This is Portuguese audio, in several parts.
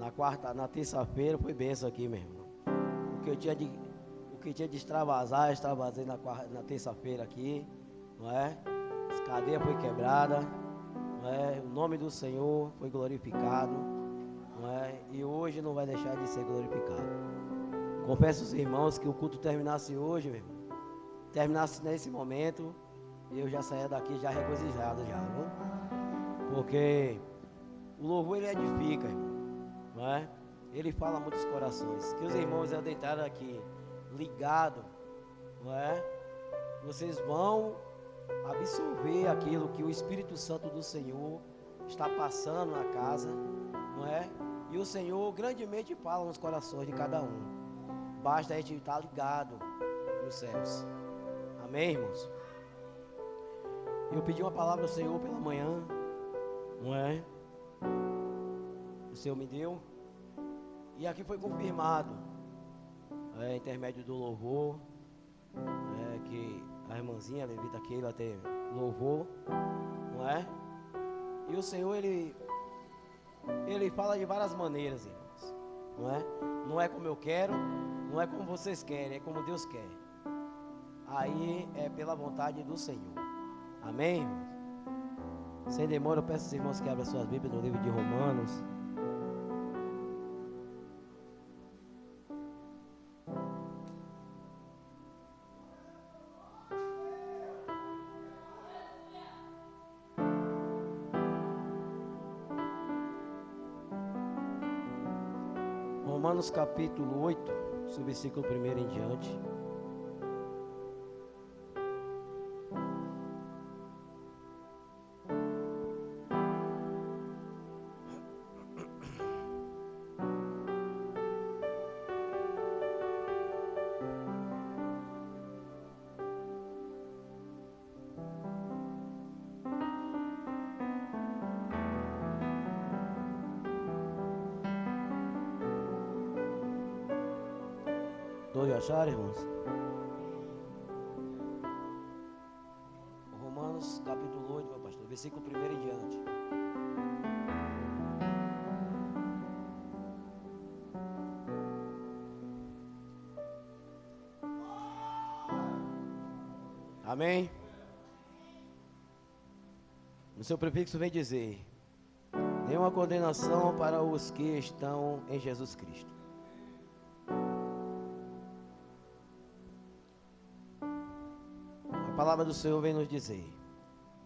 Na terça-feira foi benção aqui, meu irmão. O que tinha de extravasar, extravasei na terça-feira aqui, não é? As cadeias foi quebrada, não é? O nome do Senhor foi glorificado, não é? E hoje não vai deixar de ser glorificado. Confesso aos irmãos que o culto terminasse hoje, meu irmão. Terminasse nesse momento, eu já saía daqui já regozijado já, viu? Porque o louvor ele edifica, irmão, não é? Ele fala muitos corações. Que os irmãos entraram aqui ligados, não é? Vocês vão absorver aquilo que o Espírito Santo do Senhor está passando na casa, não é? E o Senhor grandemente fala nos corações de cada um. Basta a gente estar ligado nos céus. Amém, irmãos? Eu pedi uma palavra ao Senhor pela manhã, não é? O Senhor me deu. E aqui foi confirmado, intermédio do louvor, que a irmãzinha, a levita Keila, tem louvor, não é? E o Senhor, Ele fala de várias maneiras, irmãos, não é? Não é como eu quero, não é como vocês querem, é como Deus quer. Aí é pela vontade do Senhor. Amém, irmãos? Sem demora, eu peço aos irmãos que abram suas Bíblias no livro de Romanos. Romanos capítulo 8, do versículo 1 em diante. Todos acharam, irmãos? Romanos capítulo 8, meu pastor, versículo 1 em diante. Amém? No seu prefixo vem dizer: nenhuma condenação para os que estão em Jesus Cristo. A palavra do Senhor vem nos dizer: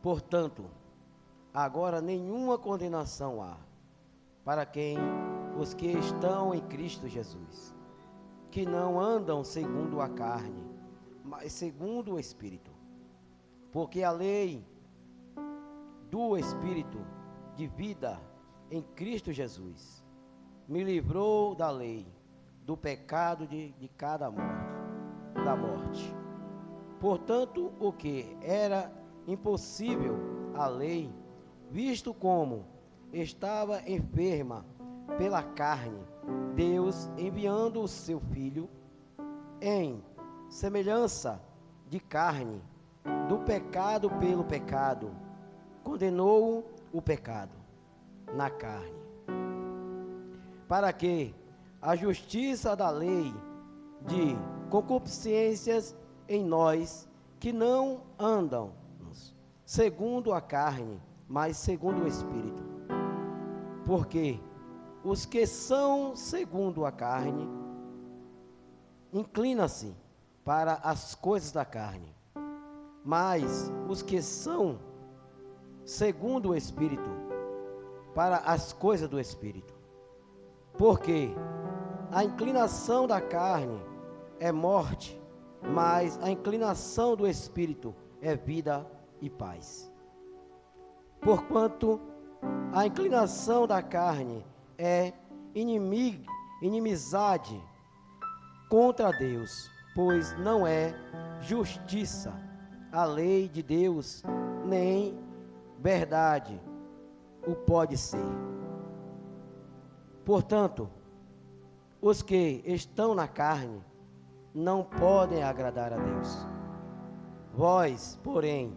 portanto, agora nenhuma condenação há para os que estão em Cristo Jesus, que não andam segundo a carne, mas segundo o Espírito. Porque a lei do Espírito de vida em Cristo Jesus me livrou da lei, do pecado de cada morte, da morte. Portanto, o que era impossível à lei, visto como estava enferma pela carne, Deus, enviando o seu Filho em semelhança de carne, do pecado pelo pecado, condenou o pecado na carne, para que a justiça da lei de concupiscências em nós, que não andam segundo a carne, mas segundo o Espírito. Porque os que são segundo a carne inclinam-se para as coisas da carne, mas os que são segundo o Espírito, para as coisas do Espírito. Porque a inclinação da carne é morte, mas a inclinação do Espírito é vida e paz. Porquanto a inclinação da carne é inimizade contra Deus, pois não é justiça a lei de Deus, nem verdade o pode ser. Portanto, os que estão na carne não podem agradar a Deus. Vós, porém,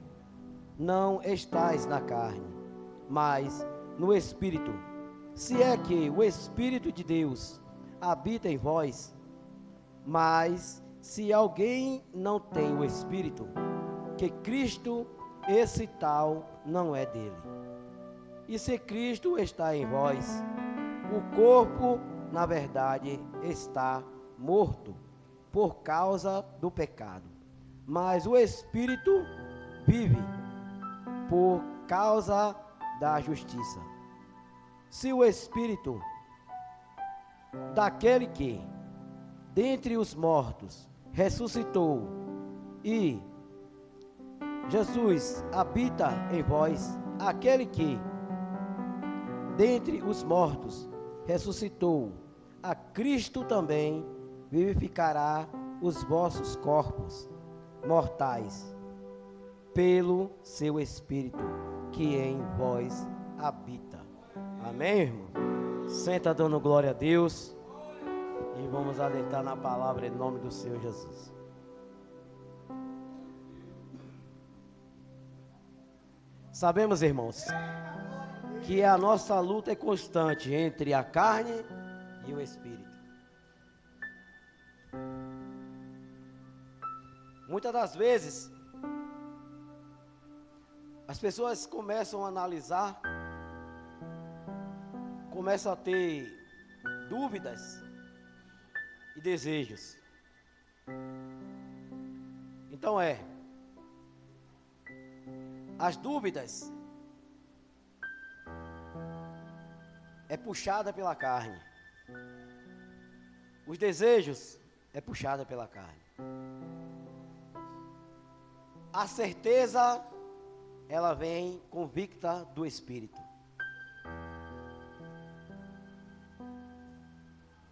não estáis na carne, mas no Espírito, Se é que o Espírito de Deus habita em vós, mas se alguém não tem o Espírito, que Cristo, esse tal não é dele. E se Cristo está em vós, o corpo, na verdade, está morto por causa do pecado, mas o Espírito vive por causa da justiça. Se o Espírito daquele que dentre os mortos ressuscitou e Jesus habita em vós, aquele que dentre os mortos ressuscitou a Cristo também vivificará os vossos corpos mortais pelo seu Espírito que em vós habita. Amém, irmão? Senta dando glória a Deus e vamos adentrar na palavra em nome do Senhor Jesus. Sabemos, irmãos, que a nossa luta é constante entre a carne e o Espírito. Muitas das vezes, as pessoas começam a analisar, começam a ter dúvidas e desejos. Então as dúvidas é puxada pela carne. Os desejos é puxada pela carne. A certeza, ela vem convicta do Espírito.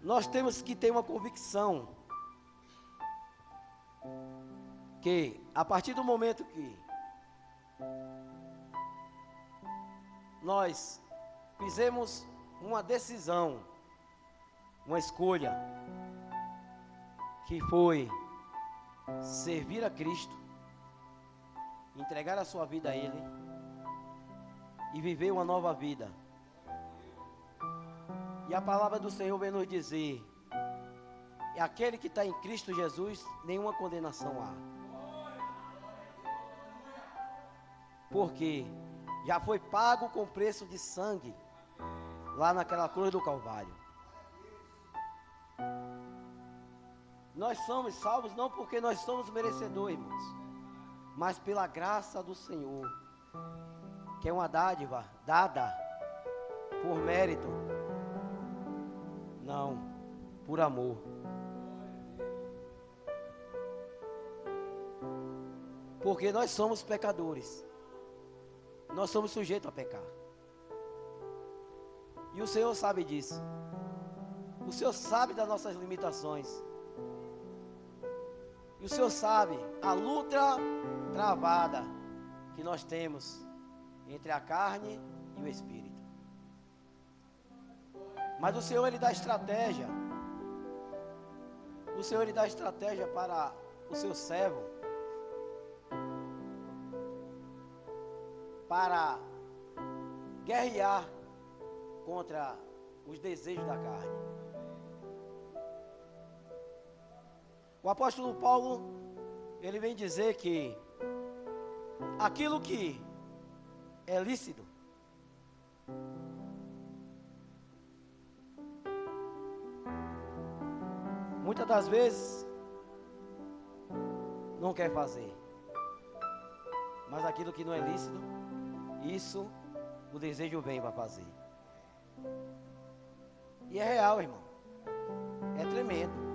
Nós temos que ter uma convicção que a partir do momento que nós fizemos uma decisão, uma escolha, que foi servir a Cristo, entregar a sua vida a Ele e viver uma nova vida. E a palavra do Senhor vem nos dizer: é aquele que está em Cristo Jesus, nenhuma condenação há. Porque já foi pago com preço de sangue, lá naquela cruz do Calvário. Nós somos salvos não porque nós somos merecedores, irmãos, mas pela graça do Senhor, que é uma dádiva dada por mérito, não, por amor. Porque nós somos pecadores, nós somos sujeitos a pecar, e o Senhor sabe disso. O Senhor sabe das nossas limitações, e o Senhor sabe a luta travada que nós temos entre a carne e o Espírito. Mas o Senhor, Ele dá estratégia. O Senhor, Ele dá estratégia para o seu servo, para guerrear contra os desejos da carne. O apóstolo Paulo, ele vem dizer que aquilo que é lícito muitas das vezes não quer fazer, mas aquilo que não é lícito, isso o desejo vem para fazer. E é real, irmão, é tremendo.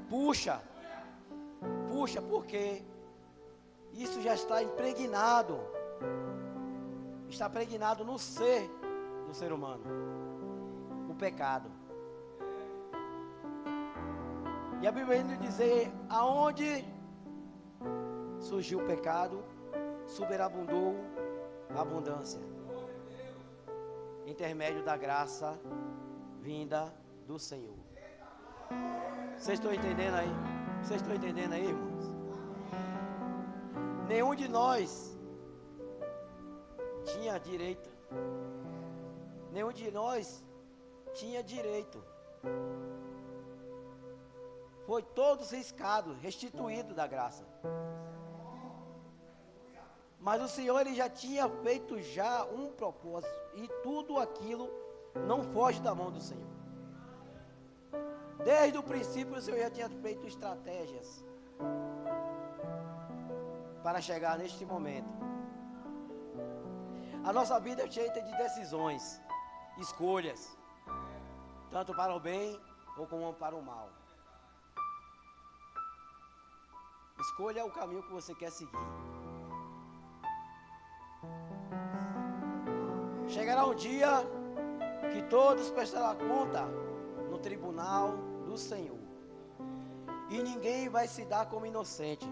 Puxa, porque isso já está impregnado no ser do ser humano, o pecado. E a Bíblia vem nos dizer: aonde surgiu o pecado, superabundou a abundância, intermédio da graça vinda do Senhor. Vocês estão entendendo aí? Vocês estão entendendo aí, irmãos? Nenhum de nós tinha direito nenhum de nós tinha direito. Foi todos riscados, restituídos da graça. Mas o Senhor, Ele já tinha feito já um propósito. E tudo aquilo não foge da mão do Senhor. Desde o princípio o Senhor já tinha feito estratégias para chegar neste momento. A nossa vida é cheia de decisões, escolhas, tanto para o bem ou como para o mal. Escolha o caminho que você quer seguir. Chegará um dia que todos prestarão conta no tribunal do Senhor. E ninguém vai se dar como inocente.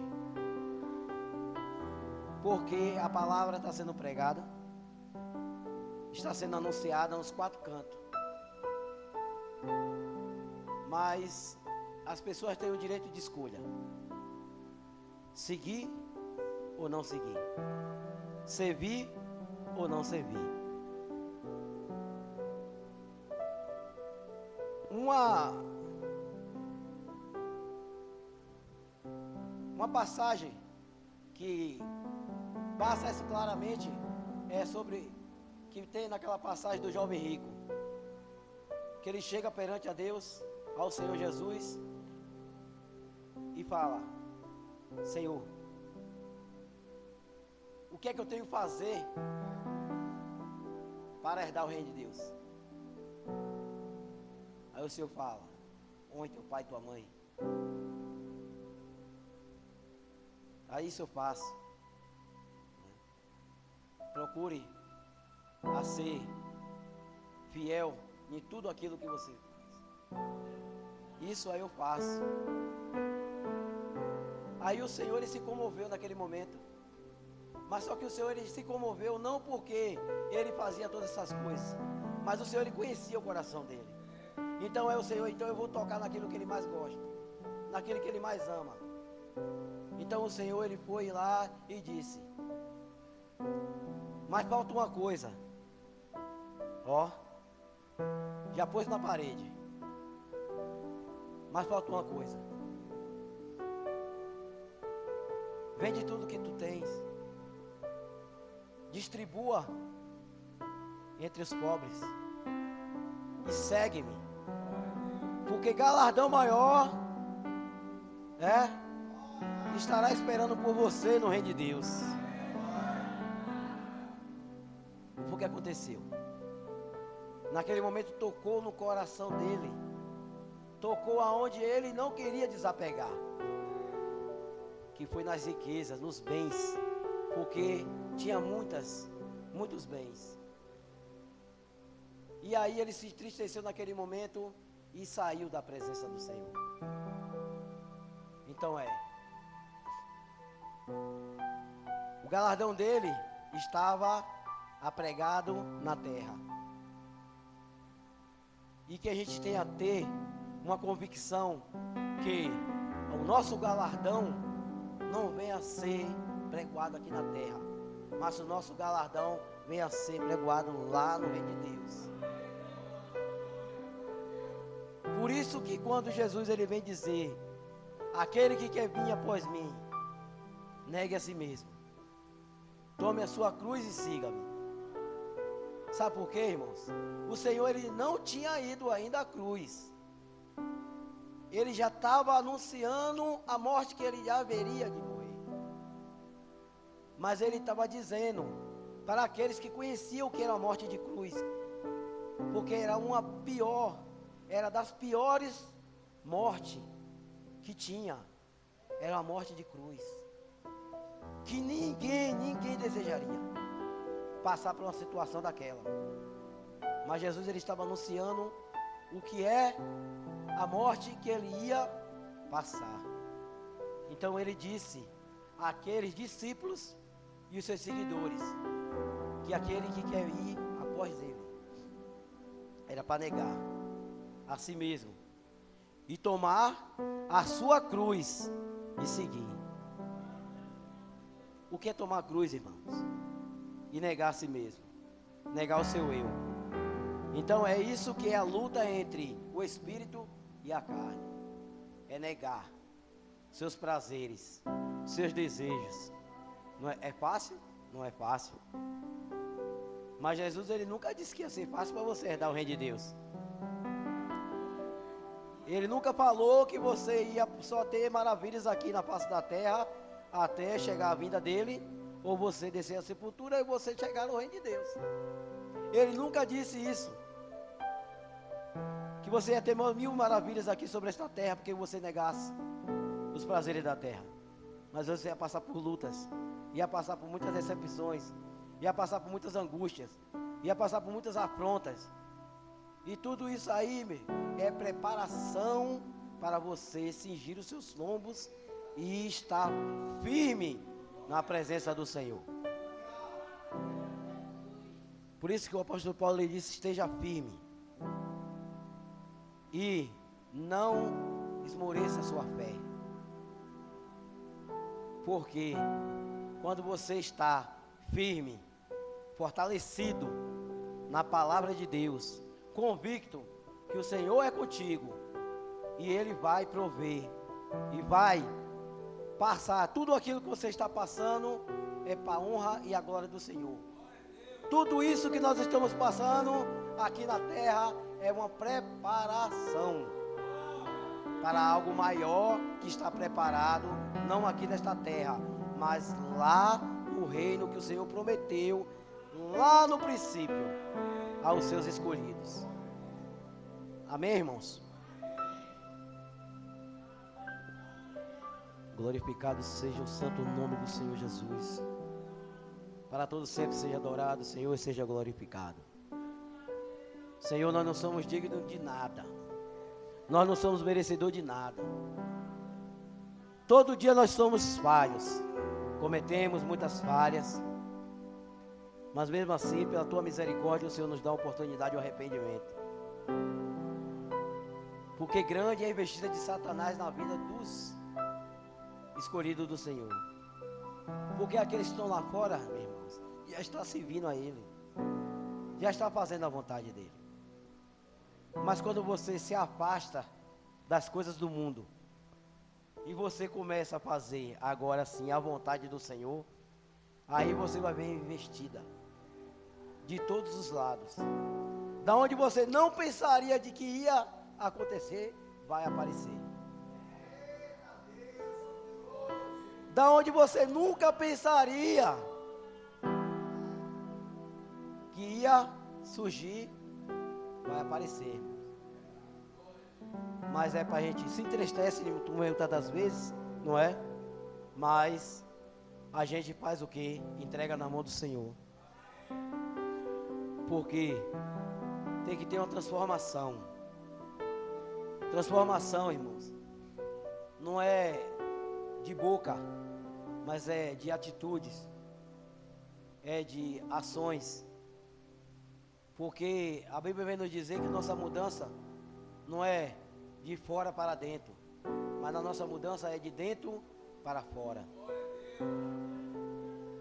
Porque a palavra está sendo pregada, está sendo anunciada nos 4 cantos. Mas as pessoas têm o direito de escolha. Seguir ou não seguir. Servir ou não servir. Uma passagem que passa isso claramente é sobre que tem naquela passagem do jovem rico, que ele chega perante a Deus, ao Senhor Jesus, e fala: Senhor, o que é que eu tenho que fazer para herdar o reino de Deus? Aí o Senhor fala: honre teu pai e tua mãe. Aí isso eu faço. Procure a ser fiel em tudo aquilo que você faz. Isso aí eu faço. Aí o Senhor, ele se comoveu naquele momento. Mas só que o Senhor, ele se comoveu não porque ele fazia todas essas coisas, mas o Senhor, ele conhecia o coração dele. Então é o Senhor, então eu vou tocar naquilo que ele mais gosta, naquilo que ele mais ama. Então o Senhor, ele foi lá e disse: mas falta uma coisa. Ó, já pôs na parede. Mas falta uma coisa. Vende tudo que tu tens, distribua entre os pobres e segue-me, porque galardão maior estará esperando por você no reino de Deus. O que aconteceu? Naquele momento tocou no coração dele, tocou aonde ele não queria desapegar, que foi nas riquezas, nos bens, porque tinha muitos bens. E aí ele se entristeceu naquele momento e saiu da presença do Senhor. Então o galardão dele estava apregado na terra. E que a gente tenha a ter uma convicção que o nosso galardão não venha a ser pregoado aqui na terra, mas o nosso galardão venha a ser pregoado lá no reino de Deus. Por isso que quando Jesus, ele vem dizer: aquele que quer vir após mim, negue a si mesmo, tome a sua cruz e siga-me. Sabe por quê, irmãos? O Senhor, ele não tinha ido ainda à cruz. Ele já estava anunciando a morte que ele já haveria de morrer. Mas ele estava dizendo para aqueles que conheciam o que era a morte de cruz, porque era era das piores mortes que tinha. Era a morte de cruz, que ninguém desejaria passar por uma situação daquela. Mas Jesus, ele estava anunciando o que é a morte que ele ia passar. Então ele disse àqueles discípulos e os seus seguidores que aquele que quer ir após ele era para negar a si mesmo e tomar a sua cruz e seguir. O que é tomar a cruz, irmãos? E negar a si mesmo, negar o seu eu. Então é isso que é a luta entre o espírito e a carne. É negar seus prazeres, seus desejos. Não é fácil? Não é fácil. Mas Jesus, ele nunca disse que ia ser fácil para você herdar o reino de Deus. Ele nunca falou que você ia só ter maravilhas aqui na face da terra até chegar a vinda dele, ou você descer a sepultura e você chegar no reino de Deus. Ele nunca disse isso, que você ia ter 1000 maravilhas aqui sobre esta terra porque você negasse os prazeres da terra. Mas você ia passar por lutas, ia passar por muitas decepções, ia passar por muitas angústias, ia passar por muitas afrontas. E tudo isso aí, meu, é preparação para você cingir os seus lombos e estar firme na presença do Senhor. Por isso que o apóstolo Paulo lhe disse: esteja firme e não esmoreça a sua fé. Porque quando você está firme, fortalecido na palavra de Deus, convicto que o Senhor é contigo e Ele vai prover e vai passar tudo aquilo que você está passando, é para a honra e a glória do Senhor. Tudo isso que nós estamos passando aqui na terra é uma preparação para algo maior que está preparado, não aqui nesta terra, mas lá no reino que o Senhor prometeu lá no princípio aos seus escolhidos. Amém, irmãos? Glorificado seja o santo nome do Senhor Jesus. Para todos sempre seja adorado, Senhor, e seja glorificado. Senhor, nós não somos dignos de nada. Nós não somos merecedores de nada. Todo dia nós somos falhos. Cometemos muitas falhas. Mas mesmo assim, pela tua misericórdia, o Senhor nos dá a oportunidade de arrependimento. Porque grande é a investida de Satanás na vida dos escolhidos do Senhor. Porque aqueles que estão lá fora, meus irmãos, já estão servindo a Ele, já estão fazendo a vontade dEle. Mas quando você se afasta das coisas do mundo e você começa a fazer agora sim a vontade do Senhor, aí você vai ver investida de todos os lados. Da onde você não pensaria de que ia acontecer, vai aparecer. Da onde você nunca pensaria que ia surgir, vai aparecer. Mas é para a gente se entristece muitas das vezes, não é? Mas a gente faz o que? Entrega na mão do Senhor. Porque tem que ter uma transformação. Transformação, irmãos, não é de boca, mas é de atitudes, é de ações. Porque a Bíblia vem nos dizer que nossa mudança não é de fora para dentro, mas a nossa mudança é de dentro para fora.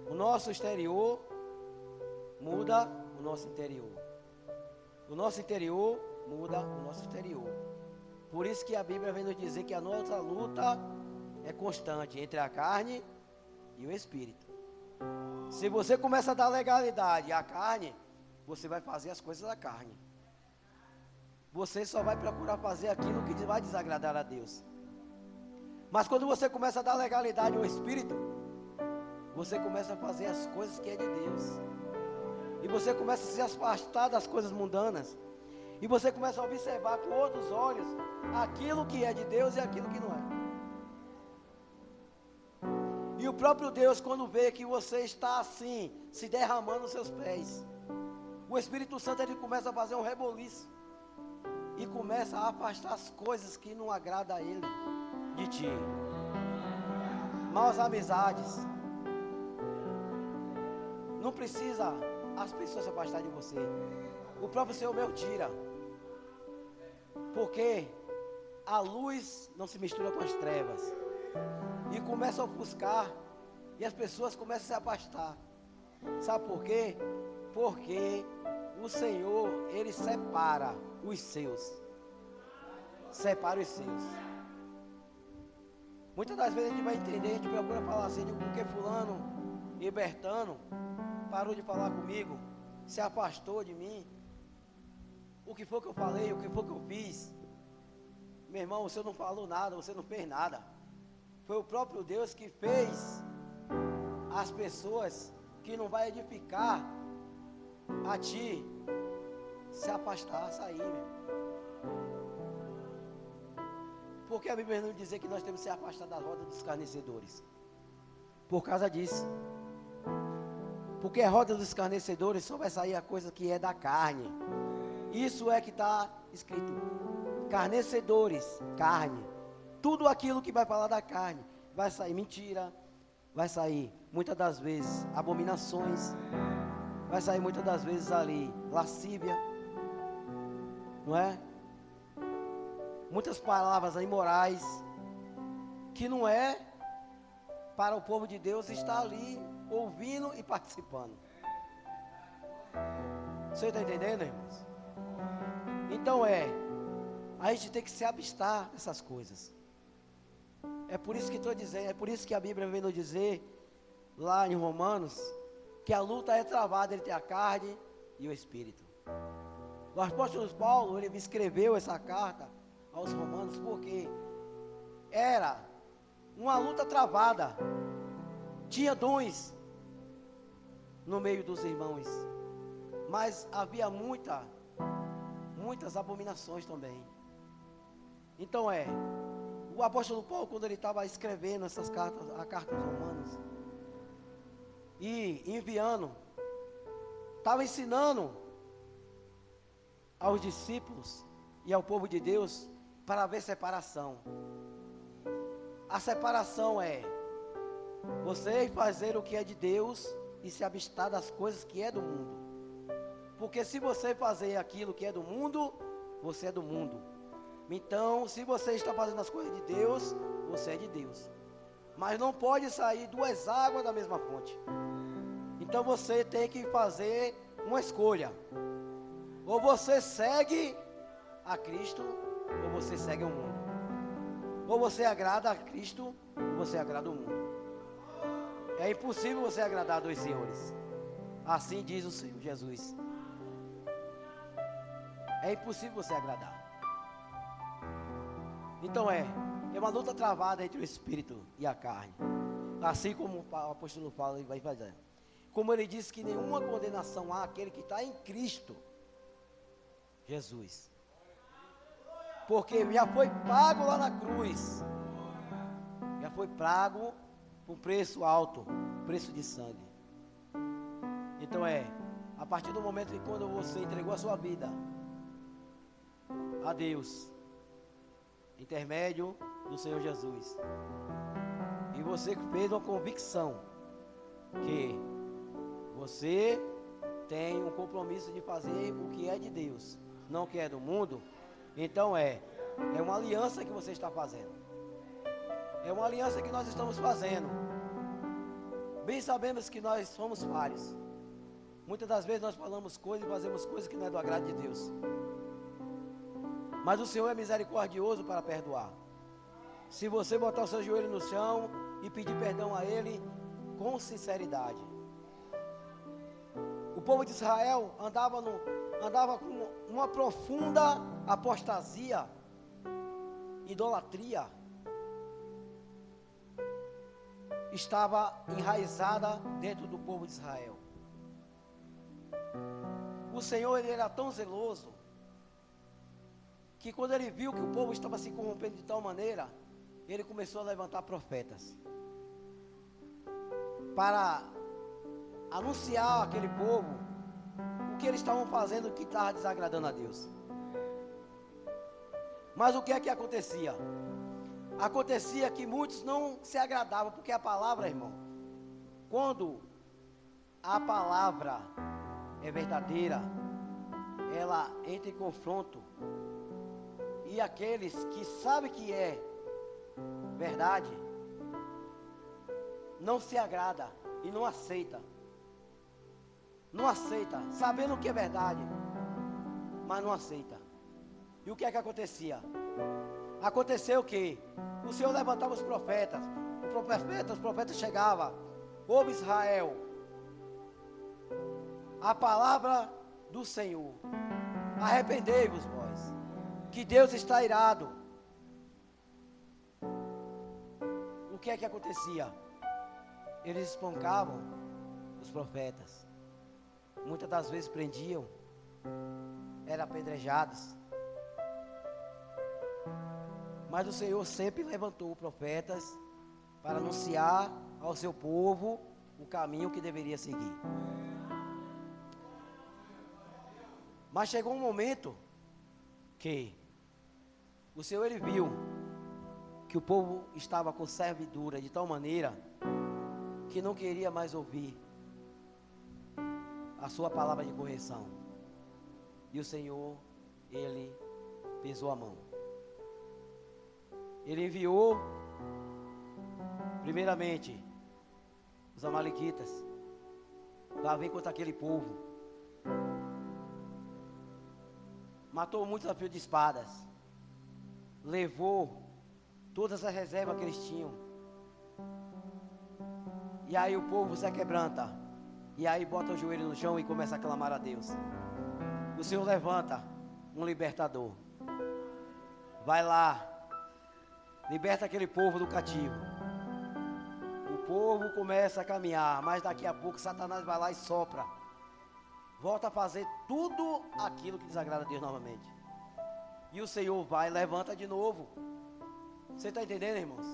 O nosso exterior muda o nosso interior. O nosso interior muda o nosso exterior. Por isso que a Bíblia vem nos dizer que a nossa luta é constante entre a carne e o espírito. Se você começa a dar legalidade à carne, você vai fazer as coisas da carne. Você só vai procurar fazer aquilo que vai desagradar a Deus. Mas quando você começa a dar legalidade ao espírito, você começa a fazer as coisas que é de Deus. E você começa a se afastar das coisas mundanas. E você começa a observar com outros olhos aquilo que é de Deus e aquilo que não é. E o próprio Deus, quando vê que você está assim, se derramando nos seus pés, o Espírito Santo, ele começa a fazer um reboliço. E começa a afastar as coisas que não agradam a Ele de ti. Maus amizades. Não precisa as pessoas se afastarem de você. O próprio Senhor meu tira. Porque a luz não se mistura com as trevas. E começa a ofuscar. E as pessoas começam a se afastar. Sabe por quê? Porque o Senhor, Ele separa os seus. Separa os seus. Muitas das vezes a gente vai entender, a gente procura falar assim, porque fulano e Bertano parou de falar comigo, se afastou de mim. O que foi que eu falei, o que foi que eu fiz? Meu irmão, você não falou nada, você não fez nada. Foi o próprio Deus que fez as pessoas que não vai edificar a ti se afastar, sair, meu irmão. Porque a Bíblia não diz que nós temos que se afastar da roda dos escarnecedores. Por causa disso. Porque a roda dos escarnecedores só vai sair a coisa que é da carne. Isso é que está escrito. Escarnecedores, carne. Tudo aquilo que vai falar da carne. Vai sair mentira. Vai sair, muitas das vezes, abominações. Vai sair muitas das vezes ali, lascívia. Não é? Muitas palavras imorais, que não é para o povo de Deus estar ali, ouvindo e participando. Você está entendendo, irmãos? Então a gente tem que se abstar dessas coisas. É por isso que estou dizendo, é por isso que a Bíblia vem nos dizer, lá em Romanos, que a luta é travada entre a carne e o Espírito. O apóstolo Paulo, ele escreveu essa carta aos romanos, porque era uma luta travada, tinha dons no meio dos irmãos, mas havia muitas abominações também. Então o apóstolo Paulo, quando ele estava escrevendo essas cartas, a carta aos romanos, e enviando, estava ensinando aos discípulos e ao povo de Deus, para haver separação. A separação é você fazer o que é de Deus e se abstar das coisas que é do mundo. Porque se você fazer aquilo que é do mundo, você é do mundo. Então, se você está fazendo as coisas de Deus, você é de Deus. Mas não pode sair duas águas da mesma fonte. Então você tem que fazer uma escolha. Ou você segue a Cristo, ou você segue o mundo. Ou você agrada a Cristo, ou você agrada o mundo. É impossível você agradar a dois senhores. Assim diz o Senhor Jesus. É impossível você agradar. Então é uma luta travada entre o Espírito e a carne. Assim como o apóstolo Paulo vai fazer. Como ele disse que nenhuma condenação há àquele que está em Cristo Jesus. Porque já foi pago lá na cruz. Já foi pago por preço alto, preço de sangue. Então a partir do momento que quando você entregou a sua vida a Deus, intermédio do Senhor Jesus, e você fez uma convicção que você tem um compromisso de fazer o que é de Deus, não o que é do mundo. Então é uma aliança que você está fazendo. É uma aliança que nós estamos fazendo. Bem sabemos que nós somos falhos. Muitas das vezes nós falamos coisas e fazemos coisas que não é do agrado de Deus. Mas o Senhor é misericordioso para perdoar. Se você botar o seu joelho no chão e pedir perdão a Ele com sinceridade. O povo de Israel andava com uma profunda apostasia, idolatria. Estava enraizada dentro do povo de Israel. O Senhor, ele era tão zeloso, que quando ele viu que o povo estava se corrompendo de tal maneira, ele começou a levantar profetas, para anunciar àquele povo o que eles estavam fazendo, que estava desagradando a Deus. Mas o que é que acontecia? Acontecia que muitos não se agradavam, porque a palavra, irmão, quando a palavra é verdadeira, ela entra em confronto, e aqueles que sabem que é verdade, não se agrada e não aceita. não aceita, sabendo o que é verdade, mas não aceita. E o que é que acontecia? Aconteceu que o Senhor levantava os profetas, os profetas chegavam, ouve Israel, a palavra do Senhor, arrependei-vos vós, que Deus está irado. O que é que acontecia? Eles espancavam os profetas, muitas das vezes prendiam, eram apedrejados. Mas o Senhor sempre levantou profetas para anunciar ao seu povo o caminho que deveria seguir. Mas chegou um momento que o Senhor ele viu que o povo estava com servidura de tal maneira que não queria mais ouvir a sua palavra de correção. E o Senhor, ele pesou a mão. Ele enviou, primeiramente, os amalequitas para vir contra aquele povo. Matou muitos a fio de espadas. Levou todas as reservas que eles tinham. E aí o povo se quebranta. E aí bota o joelho no chão e começa a clamar a Deus. O Senhor levanta um libertador. Vai lá. Liberta aquele povo do cativo. O povo começa a caminhar, mas daqui a pouco Satanás vai lá e sopra. Volta a fazer tudo aquilo que desagrada a Deus novamente. E o Senhor vai e levanta de novo. Você está entendendo, irmãos?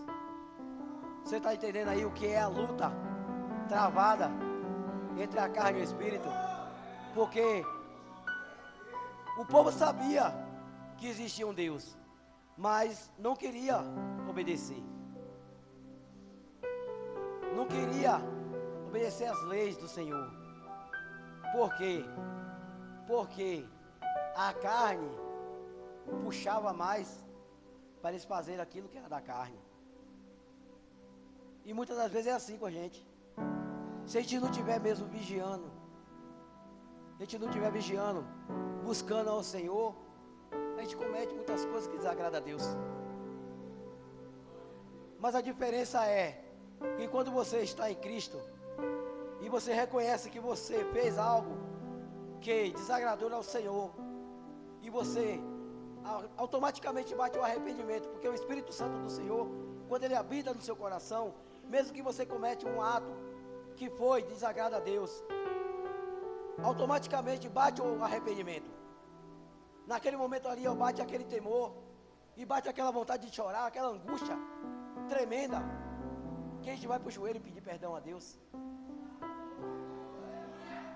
Você está entendendo aí o que é a luta travada entre a carne e o espírito? Porque o povo sabia que existia um Deus, mas não queria obedecer. Não queria obedecer às leis do Senhor. Por quê? Porque a carne puxava mais para eles fazerem aquilo que era da carne. E muitas das vezes é assim com a gente. Se a gente não estiver mesmo vigiando, se a gente não estiver vigiando, buscando ao Senhor, a gente comete muitas coisas que desagradam a Deus. Mas a diferença é que quando você está em Cristo e você reconhece que você fez algo que desagradou ao Senhor, e você automaticamente bate o arrependimento, porque o Espírito Santo do Senhor, quando ele habita no seu coração, mesmo que você comete um ato que foi desagrado a Deus, automaticamente bate o arrependimento. Naquele momento ali, bate aquele temor, e bate aquela vontade de chorar, aquela angústia tremenda, que a gente vai para o joelho e pedir perdão a Deus.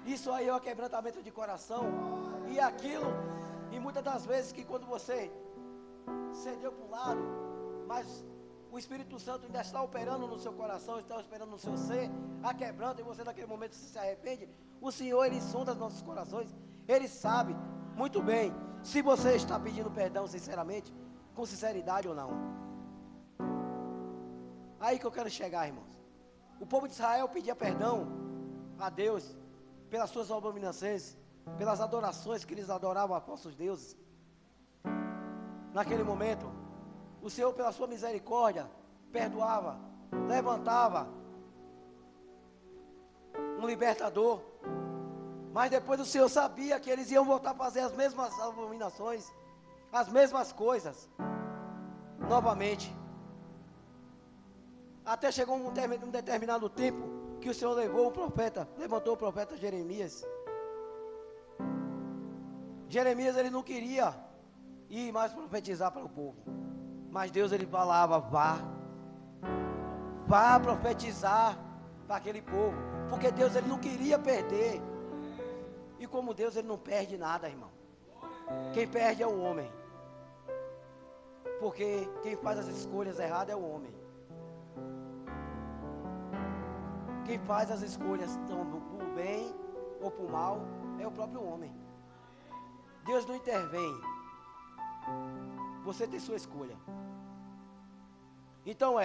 Isso aí é o quebrantamento de coração. E aquilo, e muitas das vezes que quando você cedeu para um lado, mas o Espírito Santo ainda está operando no seu coração, está operando no seu ser, a quebranta, e você naquele momento se arrepende, o Senhor ele sonda os nossos corações, ele sabe muito bem se você está pedindo perdão sinceramente, com sinceridade ou não. Aí que eu quero chegar, irmãos. O povo de Israel pedia perdão a Deus pelas suas abominações, pelas adorações que eles adoravam a falsos deuses. Naquele momento, o Senhor, pela sua misericórdia, perdoava, levantava um libertador. Mas depois o Senhor sabia que eles iam voltar a fazer as mesmas abominações, as mesmas coisas, novamente. Até chegou um determinado tempo que o Senhor levantou o profeta Jeremias. Jeremias ele não queria ir mais profetizar para o povo, mas Deus ele falava, vá profetizar para aquele povo, porque Deus ele não queria perder. E como Deus ele não perde nada, irmão. Quem perde é o homem, porque quem faz as escolhas erradas é o homem. Quem faz as escolhas tanto por bem ou por mal é o próprio homem. Deus não intervém. Você tem sua escolha. Então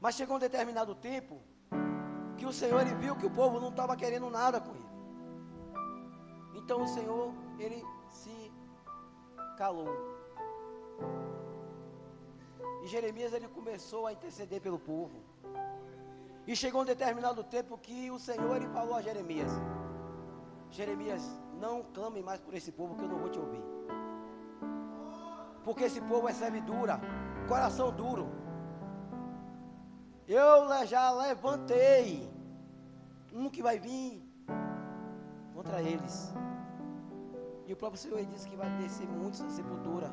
mas chegou um determinado tempo que o Senhor ele viu que o povo não estava querendo nada com ele. Então o Senhor, ele se calou. E Jeremias, ele começou a interceder pelo povo. E chegou um determinado tempo que o Senhor, ele falou a Jeremias: Jeremias, não clame mais por esse povo, que eu não vou te ouvir. Porque esse povo é serve dura, coração duro. Eu já levantei um que vai vir contra eles. E o próprio Senhor disse que vai descer muitos na sepultura.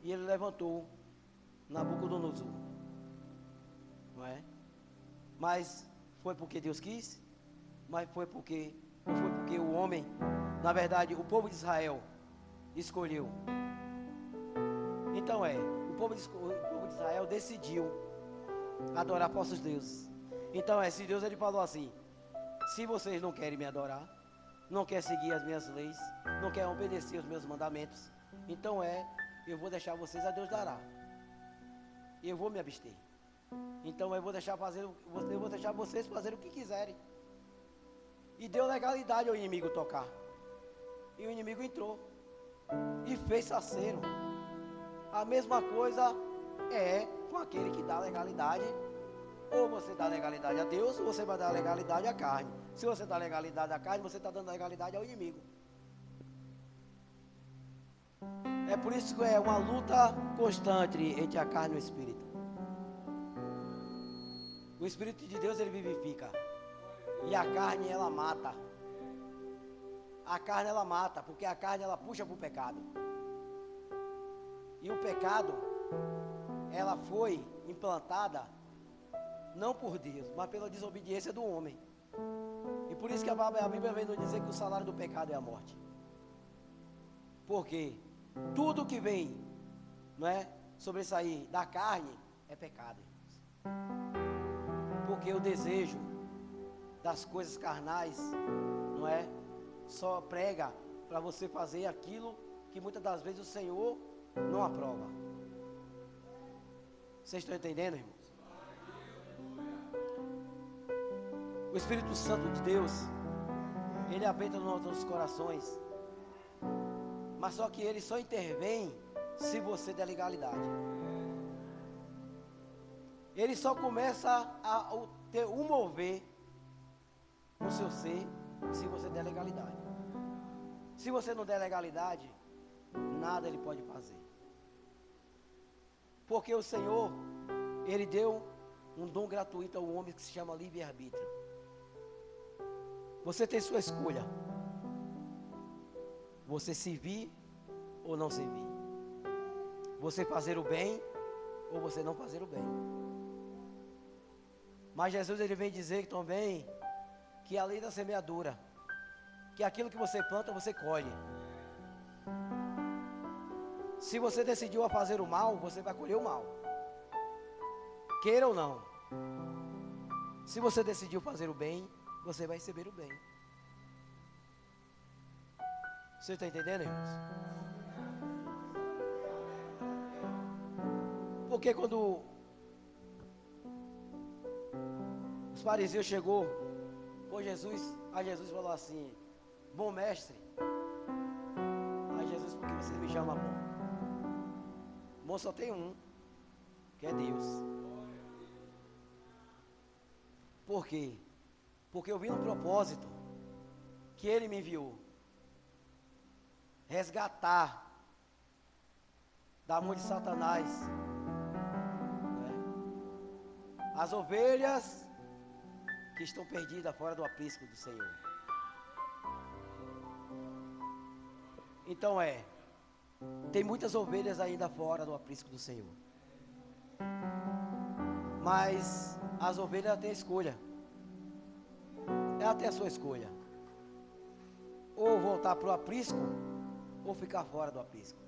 E ele levantou Nabucodonosor. Não é? Mas foi porque Deus quis? Mas foi porque, não foi porque o homem, na verdade, o povo de Israel escolheu. Então o povo de Israel decidiu adorar falsos deuses. Então se Deus, ele falou assim: se vocês não querem me adorar, não querem seguir as minhas leis, não querem obedecer os meus mandamentos, então eu vou deixar vocês, a Deus dará. Eu vou me abster. Então eu vou deixar vocês fazerem o que quiserem. E deu legalidade ao inimigo tocar. E o inimigo entrou e fez saceiro. A mesma coisa é com aquele que dá legalidade. Ou você dá legalidade a Deus, ou você vai dar legalidade à carne. Se você dá legalidade à carne, você está dando legalidade ao inimigo. É por isso que é uma luta constante entre a carne e o Espírito. O Espírito de Deus, ele vivifica. E a carne, ela mata. A carne, ela mata, porque a carne, ela puxa para o pecado. E o pecado, ela foi implantada não por Deus, mas pela desobediência do homem. E por isso que a Bíblia vem nos dizer que o salário do pecado é a morte. Porque tudo que vem, não é, sobressair da carne é pecado. Porque o desejo das coisas carnais, não é, só prega para você fazer aquilo que muitas das vezes o Senhor não aprova. Vocês estão entendendo, irmãos? O Espírito Santo de Deus, ele habita nos nossos corações, mas só que ele só intervém se você der legalidade. Ele só começa a ter um mover no seu ser se você der legalidade. Se você não der legalidade, nada ele pode fazer. Porque o Senhor, ele deu um dom gratuito ao homem que se chama livre-arbítrio. Você tem sua escolha. Você servir ou não servir. Você fazer o bem ou você não fazer o bem. Mas Jesus, ele vem dizer também que a lei da semeadura, que aquilo que você planta, você colhe. Se você decidiu a fazer o mal, você vai colher o mal. Queira ou não. Se você decidiu fazer o bem, você vai receber o bem. Você está entendendo, irmãos? Porque quando os fariseus chegou, a Jesus falou assim: bom mestre. Aí Jesus, por que você me chama bom? Bom só tem um, que é Deus. Por quê? Porque eu vim no propósito que Ele me enviou. Resgatar da mão de Satanás, né, as ovelhas que estão perdidas fora do aprisco do Senhor. Então tem muitas ovelhas ainda fora do aprisco do Senhor. Mas as ovelhas têm a escolha. Ela tem a sua escolha. Ou voltar para o aprisco, ou ficar fora do aprisco.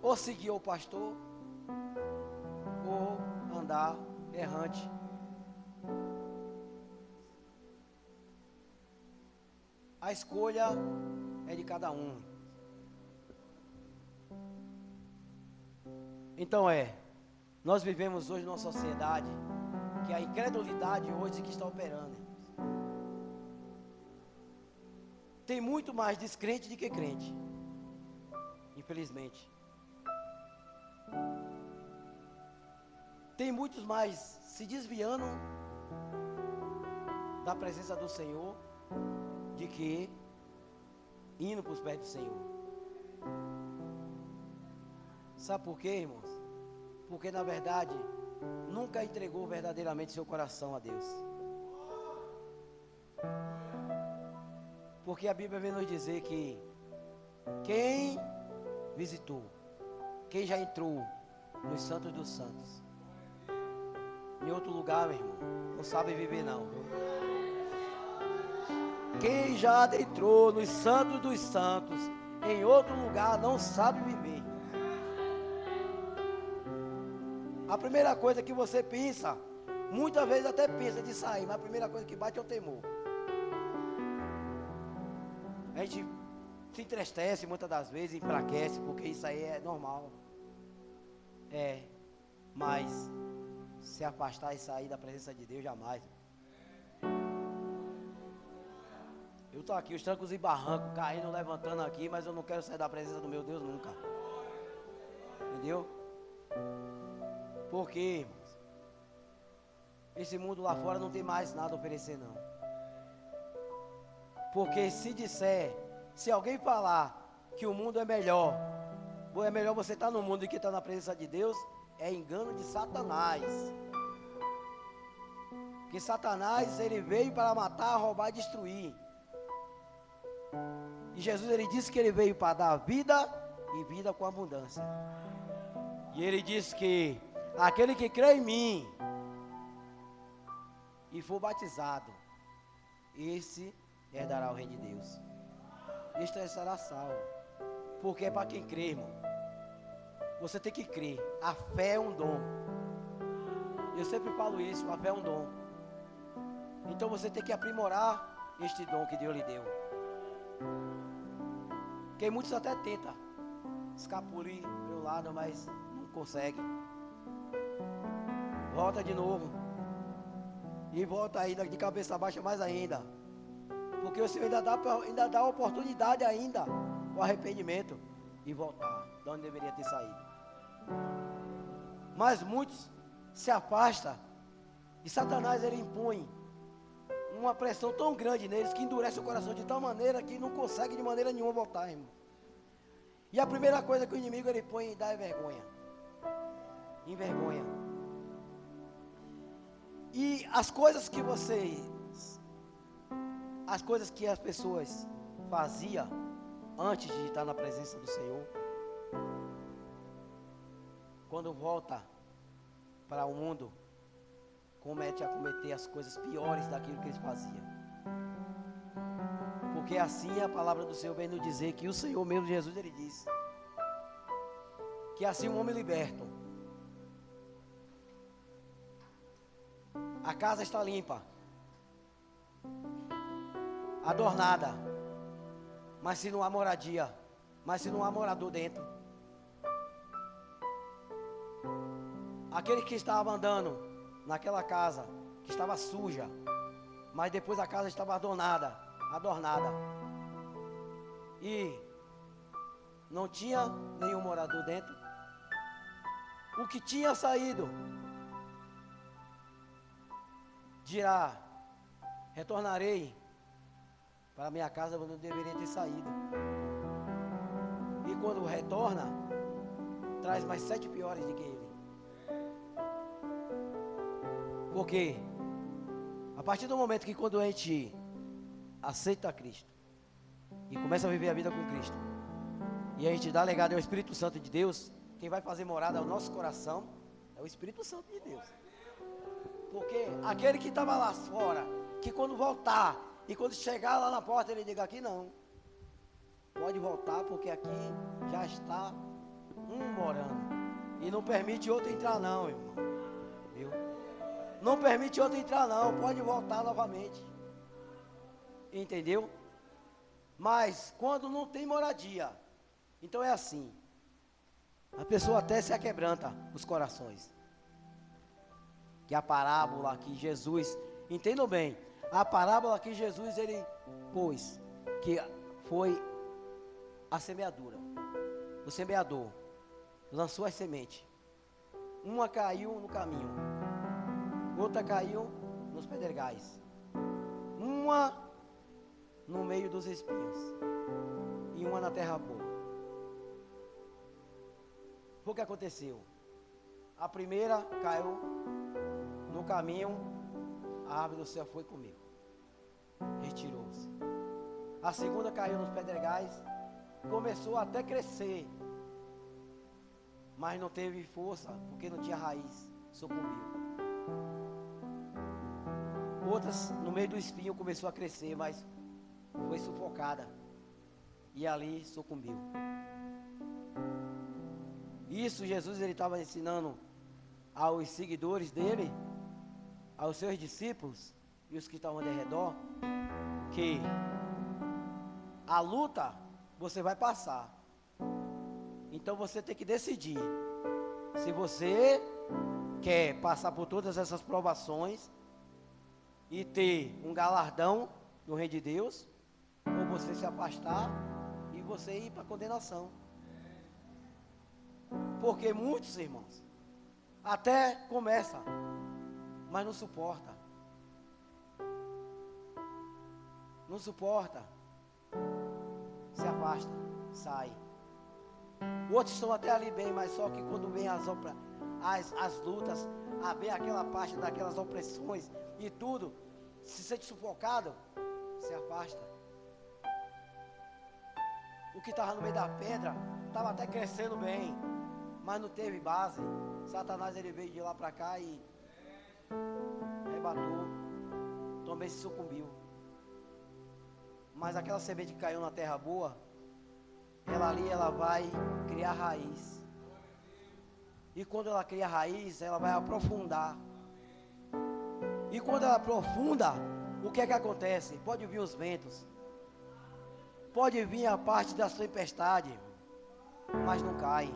Ou seguir o pastor, ou andar errante. A escolha é de cada um. Então nós vivemos hoje numa sociedade que a incredulidade hoje que está operando, irmãos. Tem muito mais descrente do que crente, infelizmente. Tem muitos mais se desviando da presença do Senhor de que indo para os pés do Senhor. Sabe por quê, irmãos? Porque na verdade nunca entregou verdadeiramente seu coração a Deus. Porque a Bíblia vem nos dizer que quem visitou, quem já entrou nos santos dos santos, em outro lugar, meu irmão, não sabe viver não, viu? Quem já adentrou nos santos dos santos, em outro lugar, não sabe viver. A primeira coisa que você pensa, muitas vezes até pensa de sair, mas a primeira coisa que bate é o temor. A gente se entristece muitas das vezes, enfraquece, porque isso aí é normal. Mas se afastar e sair da presença de Deus, jamais. Eu estou aqui, os trancos e barrancos, caindo, levantando aqui, mas eu não quero sair da presença do meu Deus nunca. Entendeu? Porque, irmãos, esse mundo lá fora não tem mais nada a oferecer, não. Porque se alguém falar que o mundo é melhor você estar no mundo do que estar na presença de Deus, é engano de Satanás. Porque Satanás, ele veio para matar, roubar e destruir. E Jesus, ele disse que ele veio para dar vida e vida com abundância. E ele disse que aquele que crê em mim e for batizado, esse herdará o reino de Deus. Este será salvo. Porque é para quem crê, irmão. Você tem que crer. A fé é um dom. Eu sempre falo isso, a fé é um dom. Então você tem que aprimorar este dom que Deus lhe deu. Porque muitos até tentam escapulir pelo lado, mas não conseguem. Volta de novo. E volta ainda de cabeça baixa mais ainda. Porque o Senhor ainda dá oportunidade ainda o arrependimento e voltar de onde deveria ter saído. Mas muitos se afastam e Satanás, ele impõe uma pressão tão grande neles que endurece o coração de tal maneira que não consegue de maneira nenhuma voltar, irmão. E a primeira coisa que o inimigo ele põe e dá é vergonha. Envergonha. E as coisas que as pessoas faziam antes de estar na presença do Senhor, quando volta para o mundo, comete a cometer as coisas piores daquilo que eles faziam. Porque assim a palavra do Senhor vem nos dizer que o Senhor mesmo, Jesus, ele disse que assim um homem liberto, a casa está limpa, adornada, mas se não há moradia, mas se não há morador dentro, aquele que estava andando naquela casa, que estava suja, mas depois a casa estava adornada, e não tinha nenhum morador dentro, o que tinha saído, dirá: retornarei para minha casa onde eu deveria ter saído. E quando retorna, traz mais 7 piores do que ele. Porque a partir do momento que quando a gente aceita Cristo e começa a viver a vida com Cristo, e a gente dá legado ao Espírito Santo de Deus, quem vai fazer morada ao nosso coração é o Espírito Santo de Deus. Porque aquele que estava lá fora, que quando voltar e quando chegar lá na porta ele diga: aqui não, pode voltar, porque aqui já está um morando, e não permite outro entrar não, irmão. Viu? Não permite outro entrar não, pode voltar novamente. Entendeu? Mas quando não tem moradia, então é assim, a pessoa até se aquebranta os corações. que a parábola que Jesus, entendam bem, a parábola que Jesus ele pôs, que foi a semeadura. O semeador lançou as sementes. Uma caiu no caminho, outra caiu nos pedregais, uma no meio dos espinhos e uma na terra boa. O que aconteceu? A primeira caiu no caminho, a árvore do céu foi comigo, retirou-se. A segunda caiu nos pedregais, começou até crescer, mas não teve força, porque não tinha raiz, sucumbiu. Outras, no meio do espinho, começou a crescer, mas foi sufocada, e ali sucumbiu. Isso Jesus ele estava ensinando aos seguidores dele, aos seus discípulos e os que estavam ao redor, que a luta você vai passar. Então você tem que decidir se você quer passar por todas essas provações e ter um galardão no reino de Deus, ou você se afastar e você ir para a condenação. Porque muitos irmãos até começa, mas não suporta. Não suporta. Se afasta, sai. Outros estão até ali bem, mas só que quando vem as lutas, vem aquela parte daquelas opressões e tudo, se sente sufocado, se afasta. O que estava no meio da pedra, estava até crescendo bem, mas não teve base. Satanás ele veio de lá para cá e arrebatou, também se sucumbiu. Mas aquela semente que caiu na terra boa, ela vai criar raiz. E quando ela cria raiz, ela vai aprofundar. E quando ela aprofunda, o que é que acontece? Pode vir os ventos, pode vir a parte da tempestade, mas não cai,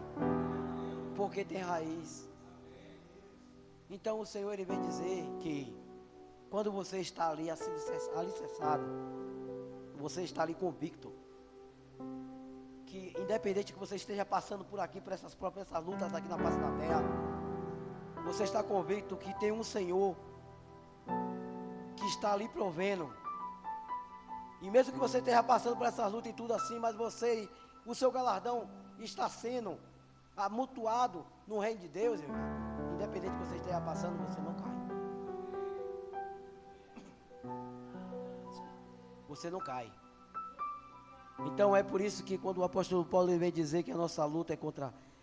porque tem raiz. Então o Senhor ele vem dizer que quando você está ali alicerçado, você está ali convicto, que independente que você esteja passando por aqui, por essas lutas aqui na face da terra, você está convicto que tem um Senhor que está ali provendo. E mesmo que você esteja passando por essas lutas e tudo assim, mas o seu galardão está sendo amontoado no reino de Deus, irmão. Independente que você esteja passando, você não cai. Você não cai. Então é por isso que quando o apóstolo Paulo vem dizer que a nossa luta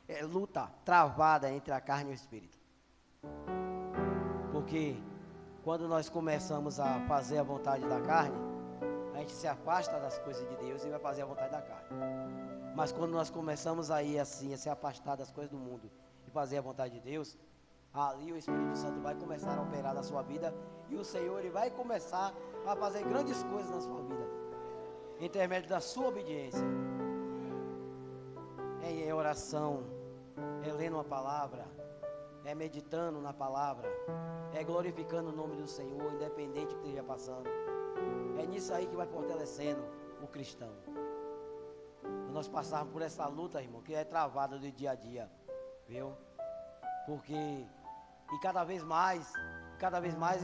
é luta travada entre a carne e o espírito. Porque quando nós começamos a fazer a vontade da carne, a gente se afasta das coisas de Deus e vai fazer a vontade da carne. Mas quando nós começamos a ir assim, a se afastar das coisas do mundo e fazer a vontade de Deus, ali o Espírito Santo vai começar a operar na sua vida e o Senhor ele vai começar a fazer grandes coisas na sua vida, em intermédio da sua obediência, em oração, é lendo uma palavra, é meditando na palavra, é glorificando o nome do Senhor, independente do que esteja passando. É nisso aí que vai fortalecendo o cristão. Nós passarmos por essa luta, irmão, que é travada do dia a dia, viu? Porque, e cada vez mais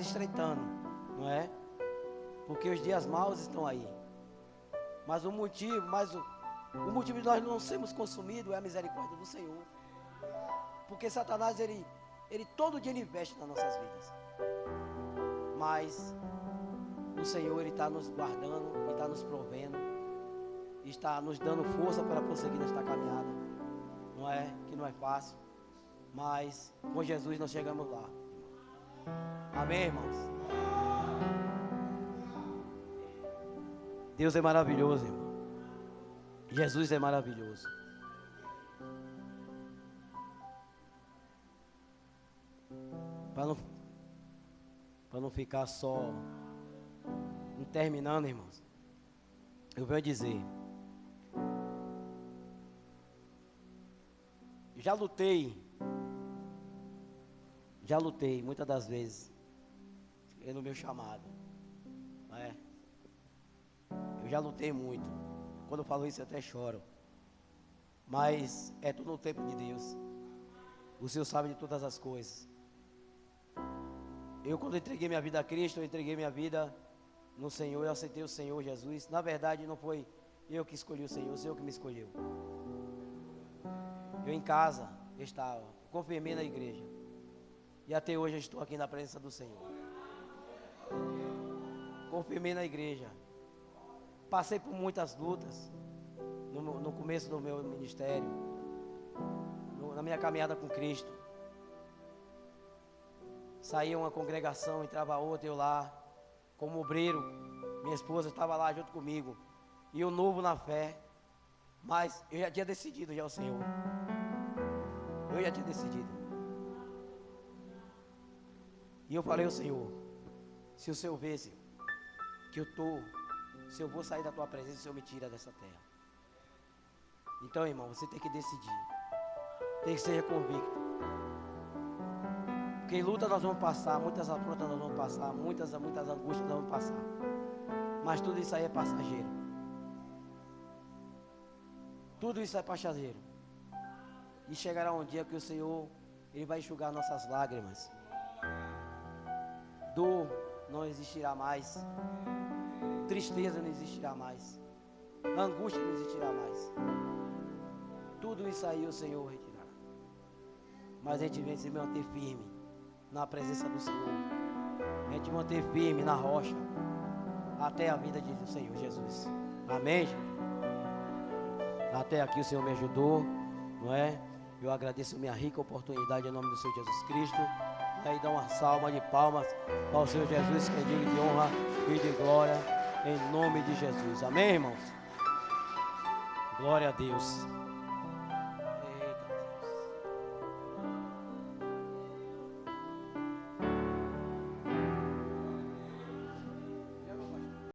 estreitando, não é? Porque os dias maus estão aí. Mas o motivo de nós não sermos consumidos é a misericórdia do Senhor. Porque Satanás, ele todo dia ele investe nas nossas vidas. Mas o Senhor, ele está nos guardando, ele está nos provendo, está nos dando força para prosseguir nesta caminhada. Não é que não é fácil, mas com Jesus nós chegamos lá. Amém, irmãos? Deus é maravilhoso, irmão. Jesus é maravilhoso. Para não ficar só terminando, irmãos, eu venho dizer, Já lutei muitas das vezes no meu chamado, não é? Eu já lutei muito. Quando eu falo isso eu até choro. Mas é tudo no tempo de Deus. O Senhor sabe de todas as coisas. Eu, quando entreguei minha vida a Cristo, eu entreguei minha vida no Senhor, eu aceitei o Senhor Jesus. Na verdade, não foi eu que escolhi o Senhor, o Senhor que me escolheu. Eu em casa estava, confirmei na igreja. E até hoje eu estou aqui na presença do Senhor. Confirmei na igreja. Passei por muitas lutas no começo do meu ministério, na minha caminhada com Cristo. Saía uma congregação, entrava outra, eu lá, como obreiro. Minha esposa estava lá junto comigo. E eu novo na fé. Mas eu já tinha decidido já o Senhor. Eu já tinha decidido. E eu falei ao Senhor, se o Senhor vê, Senhor, que se eu vou sair da tua presença, o Senhor me tira dessa terra. Então, irmão, você tem que decidir. Tem que ser convicto. Porque em luta nós vamos passar, muitas afrontas nós vamos passar, muitas angústias nós vamos passar. Mas tudo isso aí é passageiro. Tudo isso é passageiro. E chegará um dia que o Senhor, Ele vai enxugar nossas lágrimas. Dor não existirá mais. Tristeza não existirá mais. Angústia não existirá mais. Tudo isso aí o Senhor retirará. Mas a gente vem se manter firme na presença do Senhor. A gente manter firme na rocha até a vinda do Senhor Jesus. Amém? Até aqui o Senhor me ajudou, não é? Eu agradeço a minha rica oportunidade em nome do Senhor Jesus Cristo. Aí dá uma salva de palmas ao Senhor Jesus, que é digno de honra e de glória, em nome de Jesus. Amém, irmãos? Glória a Deus.